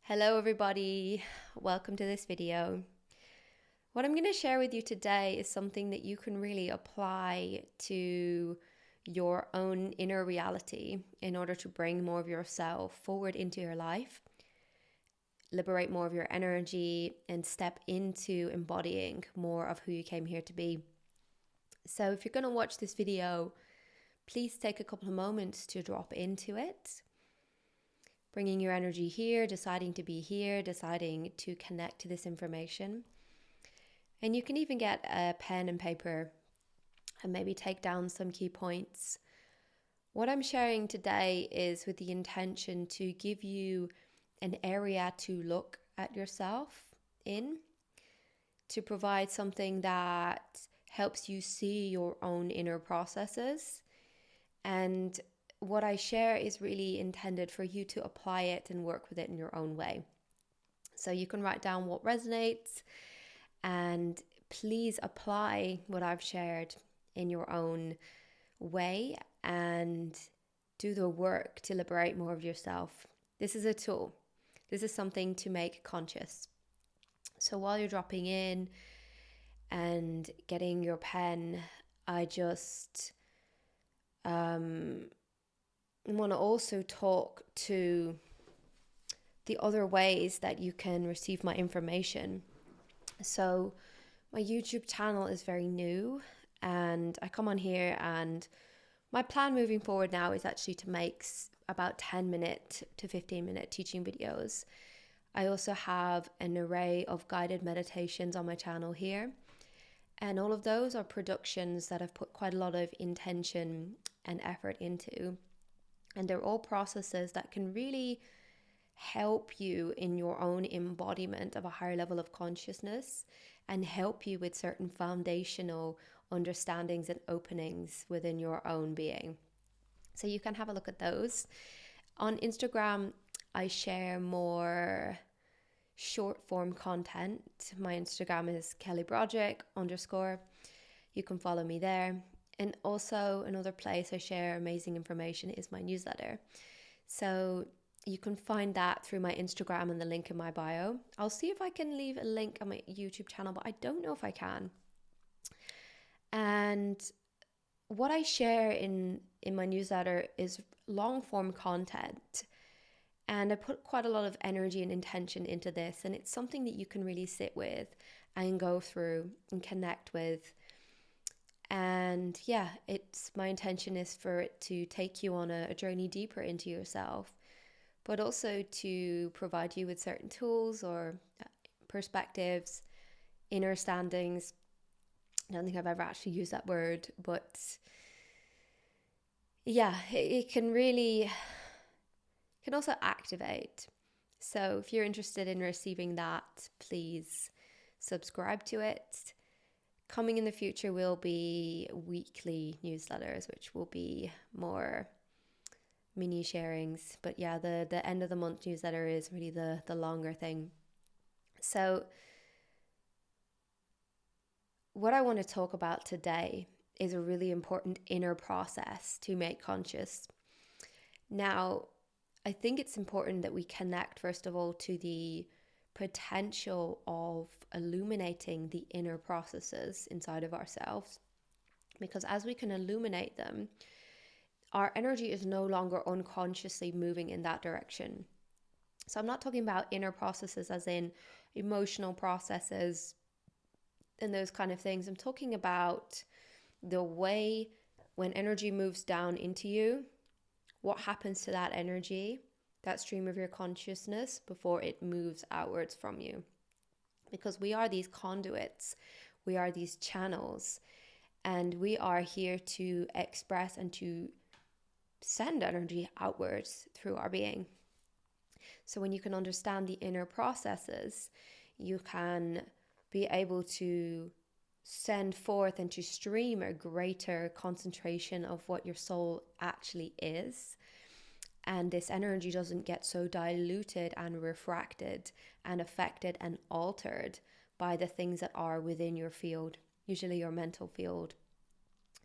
Hello everybody, welcome to this video. What I'm going to share with you today is something that you can really apply to your own inner reality in order to bring more of yourself forward into your life, liberate more of your energy, and step into embodying more of who you came here to be. So if you're going to watch this video, please take a couple of moments to drop into it. Bringing your energy here, deciding to be here, deciding to connect to this information. And you can even get a pen and paper and maybe take down some key points. What I'm sharing today is with the intention to give you an area to look at yourself in, to provide something that helps you see your own inner processes. And what I share is really intended for you to apply it and work with it in your own way. So you can write down what resonates and please apply what I've shared in your own way and do the work to liberate more of yourself. This is a tool. This is something to make conscious. So while you're dropping in and getting your pen, I just want to also talk to the other ways that you can receive my information. So my YouTube channel is very new and I come on here, and my plan moving forward now is actually to make about 10-minute to 15-minute teaching videos. I also have an array of guided meditations on my channel here, and all of those are productions that I've put quite a lot of intention and effort into. And they're all processes that can really help you in your own embodiment of a higher level of consciousness and help you with certain foundational understandings and openings within your own being. So you can have a look at those. On Instagram, I share more short form content. My Instagram is kellybroderick_. You can follow me there. And also another place I share amazing information is my newsletter. So you can find that through my Instagram and the link in my bio. I'll see if I can leave a link on my YouTube channel, but I don't know if I can. And what I share in my newsletter is long form content. And I put quite a lot of energy and intention into this. And it's something that you can really sit with and go through and connect with. And yeah, it's my intention is for it to take you on a journey deeper into yourself, but also to provide you with certain tools or perspectives, inner standings. I don't think I've ever actually used that word, but yeah, it can also activate. So if you're interested in receiving that, please subscribe to it. Coming in the future will be weekly newsletters, which will be more mini sharings. But yeah, the end of the month newsletter is really the longer thing. So what I want to talk about today is a really important inner process to make conscious. Now, I think it's important that we connect, first of all, to the potential of illuminating the inner processes inside of ourselves, because as we can illuminate them, our energy is no longer unconsciously moving in that direction. So I'm not talking about inner processes as in emotional processes and those kind of things. I'm talking about the way when energy moves down into you, what happens to that energy, that stream of your consciousness, before it moves outwards from you. Because we are these conduits, we are these channels, and we are here to express and to send energy outwards through our being. So when you can understand the inner processes, you can be able to send forth and to stream a greater concentration of what your soul actually is. And this energy doesn't get so diluted and refracted and affected and altered by the things that are within your field, usually your mental field.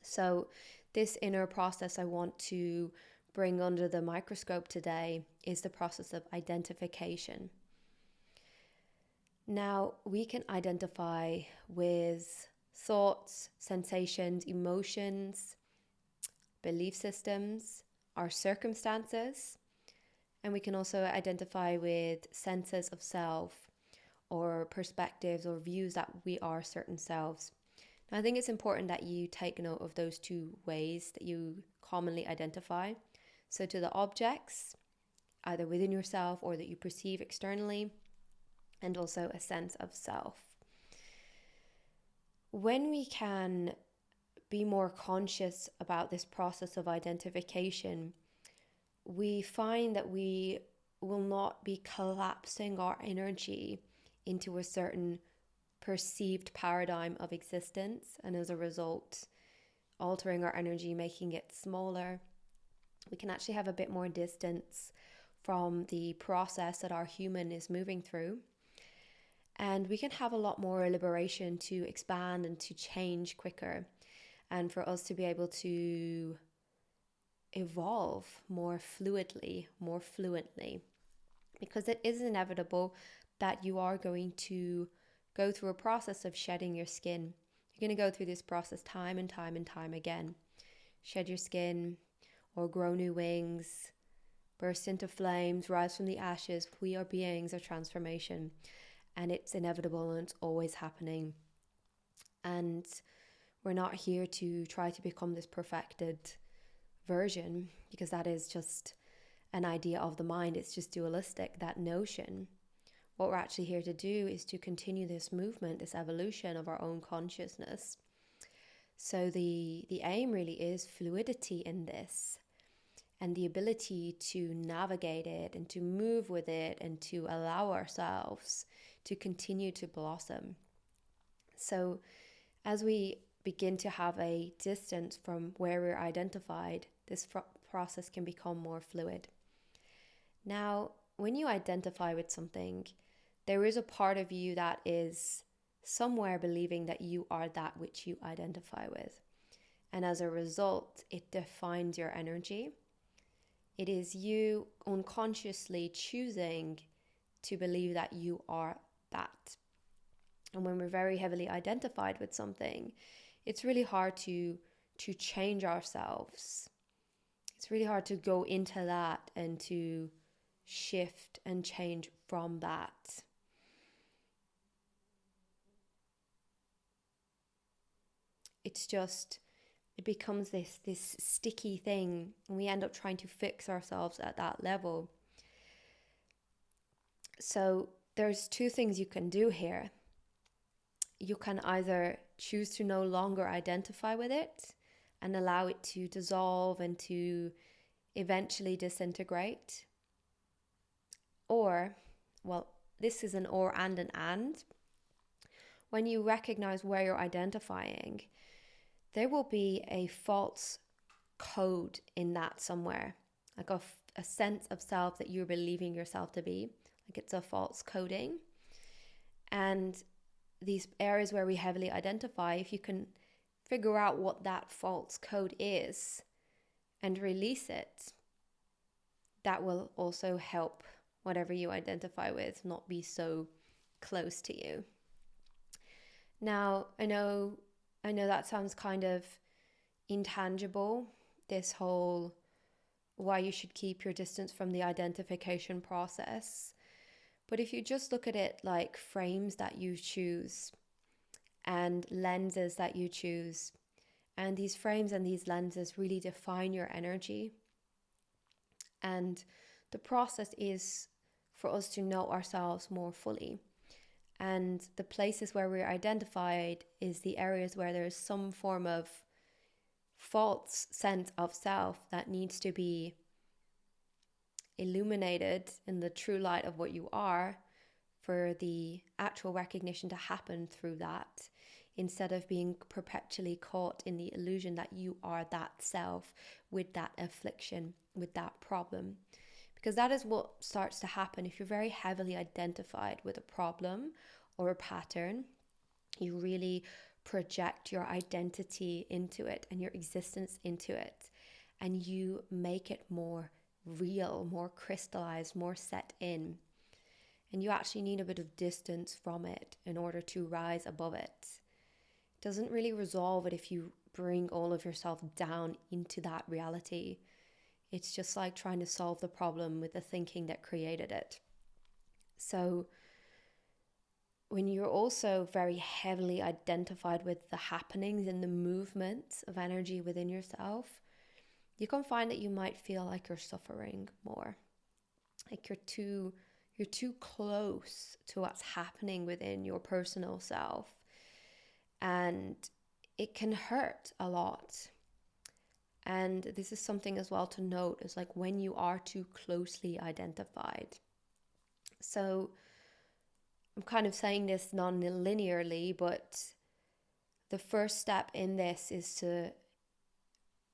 So this inner process I want to bring under the microscope today is the process of identification. Now, we can identify with thoughts, sensations, emotions, belief systems, our circumstances, and we can also identify with senses of self or perspectives or views that we are certain selves. Now, I think it's important that you take note of those two ways that you commonly identify. So, to the objects, either within yourself or that you perceive externally, and also a sense of self. When we can be more conscious about this process of identification, we find that we will not be collapsing our energy into a certain perceived paradigm of existence, and as a result, altering our energy, making it smaller. We can actually have a bit more distance from the process that our human is moving through. And we can have a lot more liberation to expand and to change quicker, and for us to be able to evolve more fluidly, more fluently, because it is inevitable that you are going to go through a process of shedding your skin. You're going to go through this process time and time and time again. Shed your skin or grow new wings, burst into flames, rise from the ashes. We are beings of transformation, and it's inevitable and it's always happening. And we're not here to try to become this perfected version, because that is just an idea of the mind. It's just dualistic, that notion. What we're actually here to do is to continue this movement, this evolution of our own consciousness. So the aim really is fluidity in this, and the ability to navigate it and to move with it and to allow ourselves to continue to blossom. So as we begin to have a distance from where we're identified, this process can become more fluid. Now, when you identify with something, there is a part of you that is somewhere believing that you are that which you identify with. And as a result, it defines your energy. It is you unconsciously choosing to believe that you are that. And when we're very heavily identified with something, it's really hard to change ourselves. It's really hard to go into that and to shift and change from that. It becomes this sticky thing, and we end up trying to fix ourselves at that level. So there's two things you can do here. You can either choose to no longer identify with it and allow it to dissolve and to eventually disintegrate. Or, well, this is an or and an and. When you recognize where you're identifying, there will be a false code in that somewhere, like a sense of self that you're believing yourself to be, like it's a false coding. And these areas where we heavily identify, if you can figure out what that false code is and release it, that will also help whatever you identify with not be so close to you. Now, I know that sounds kind of intangible, this whole why you should keep your distance from the identification process. But if you just look at it like frames that you choose and lenses that you choose, and these frames and these lenses really define your energy. And the process is for us to know ourselves more fully. And the places where we're identified is the areas where there's some form of false sense of self that needs to be illuminated in the true light of what you are, for the actual recognition to happen through that, instead of being perpetually caught in the illusion that you are that self with that affliction, with that problem. Because that is what starts to happen if you're very heavily identified with a problem or a pattern. You really project your identity into it and your existence into it, and you make it more real, more crystallized, more set in. and you actually need a bit of distance from it in order to rise above it. It doesn't really resolve it if you bring all of yourself down into that reality. It's just like trying to solve the problem with the thinking that created it. So when you're also very heavily identified with the happenings and the movements of energy within yourself, you can find that you might feel like you're suffering more. Like you're too close to what's happening within your personal self. And it can hurt a lot. And this is something as well to note, is like when you are too closely identified. So I'm kind of saying this non-linearly, but the first step in this is to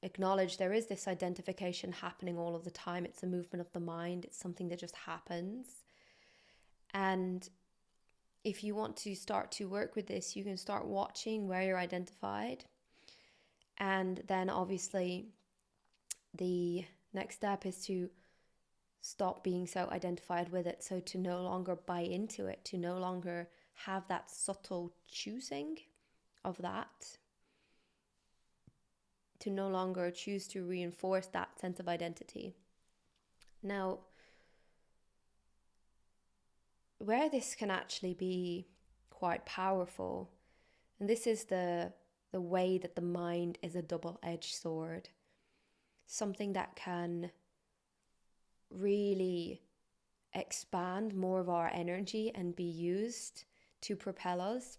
acknowledge there is this identification happening all of the time. It's a movement of the mind. It's something that just happens. And if you want to start to work with this, you can start watching where you're identified. And then obviously the next step is to stop being so identified with it. So to no longer buy into it, to no longer have that subtle choosing of that, to no longer choose to reinforce that sense of identity. Now, where this can actually be quite powerful, and this is the way that the mind is a double-edged sword, something that can really expand more of our energy and be used to propel us,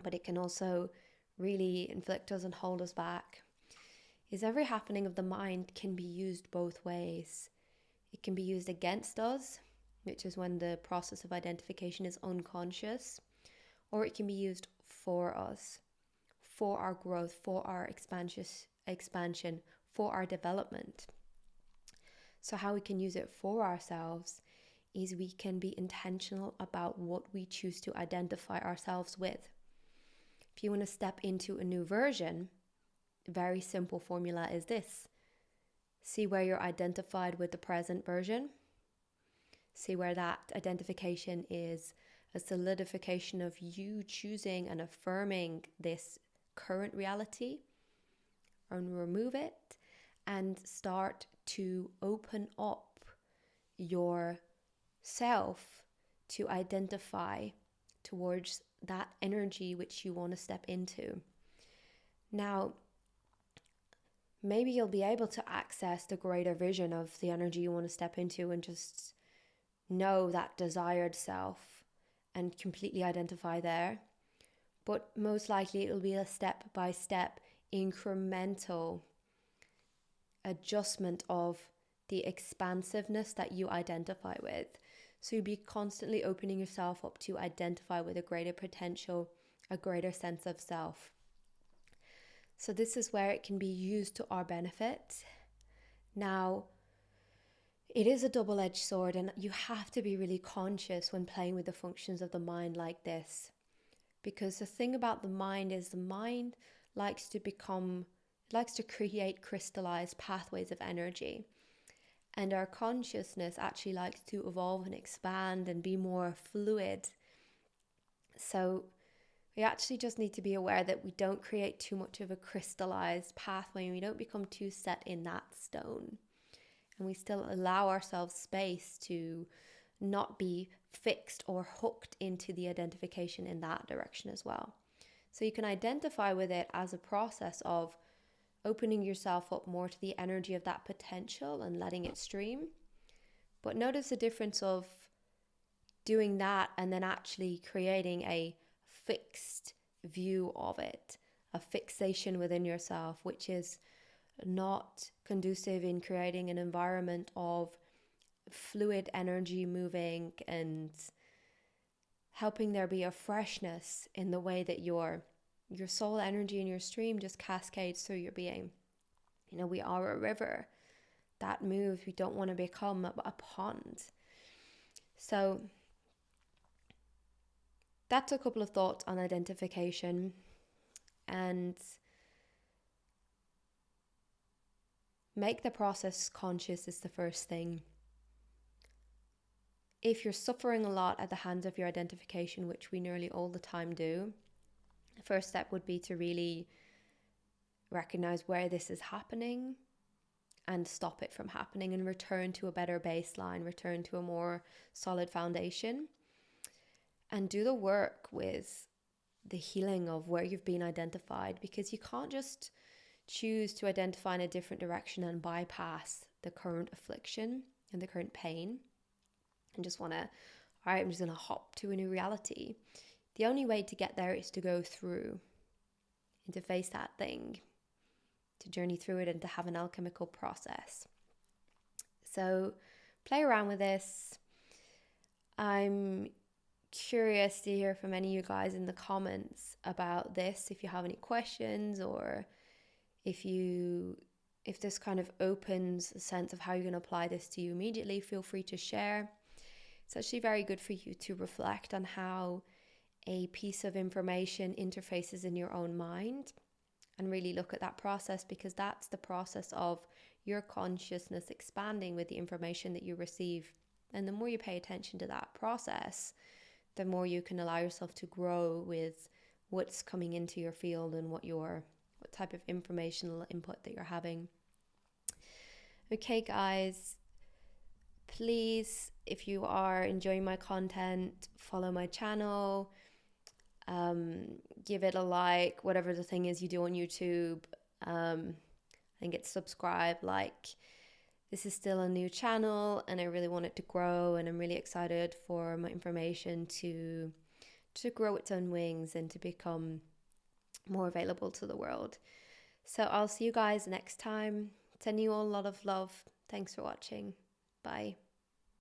but it can also really inflict us and hold us back, is every happening of the mind can be used both ways. It can be used against us, which is when the process of identification is unconscious, or it can be used for us, for our growth, for our expansion, for our development. So how we can use it for ourselves is we can be intentional about what we choose to identify ourselves with. If you want to step into a new version, a very simple formula is this. See where you're identified with the present version. See where that identification is a solidification of you choosing and affirming this current reality, and remove it and start to open up yourself to identify towards that energy which you want to step into. Now, maybe you'll be able to access the greater vision of the energy you want to step into and just know that desired self and completely identify there. But most likely it'll be a step-by-step incremental adjustment of the expansiveness that you identify with. So you'll be constantly opening yourself up to identify with a greater potential, a greater sense of self. So this is where it can be used to our benefit. Now, it is a double-edged sword, and you have to be really conscious when playing with the functions of the mind like this. Because the thing about the mind is the mind likes to create crystallized pathways of energy. And our consciousness actually likes to evolve and expand and be more fluid. So we actually just need to be aware that we don't create too much of a crystallized pathway, and we don't become too set in that stone. And we still allow ourselves space to not be fixed or hooked into the identification in that direction as well. So you can identify with it as a process of opening yourself up more to the energy of that potential and letting it stream. But notice the difference of doing that and then actually creating a fixed view of it, a fixation within yourself, which is not conducive in creating an environment of fluid energy moving and helping there be a freshness in the way that your soul energy and your stream just cascades through your being. You know, we are a river that moves. We don't want to become a pond. So that's a couple of thoughts on identification. And make the process conscious is the first thing. if you're suffering a lot at the hands of your identification, which we nearly all the time do, the first step would be to really recognize where this is happening and stop it from happening, and return to a better baseline, return to a more solid foundation, and do the work with the healing of where you've been identified, because you can't just choose to identify in a different direction and bypass the current affliction and the current pain and just want to, all right, I'm just going to hop to a new reality. The only way to get there is to go through and to face that thing, to journey through it and to have an alchemical process. So play around with this. I'm curious to hear from any of you guys in the comments about this, if you have any questions, or if this kind of opens a sense of how you're going to apply this to you immediately, feel free to share. It's actually very good for you to reflect on how a piece of information interfaces in your own mind, and really look at that process, because that's the process of your consciousness expanding with the information that you receive. And the more you pay attention to that process, the more you can allow yourself to grow with what's coming into your field and what type of informational input that you're having. Okay, guys, please, if you are enjoying my content, follow my channel. Give it a like, whatever the thing is you do on YouTube. I think it's subscribe, like. This is still a new channel and I really want it to grow, and I'm really excited for my information to grow its own wings and to become more available to the world. So I'll see you guys next time. Sending you all a lot of love. Thanks for watching. Bye.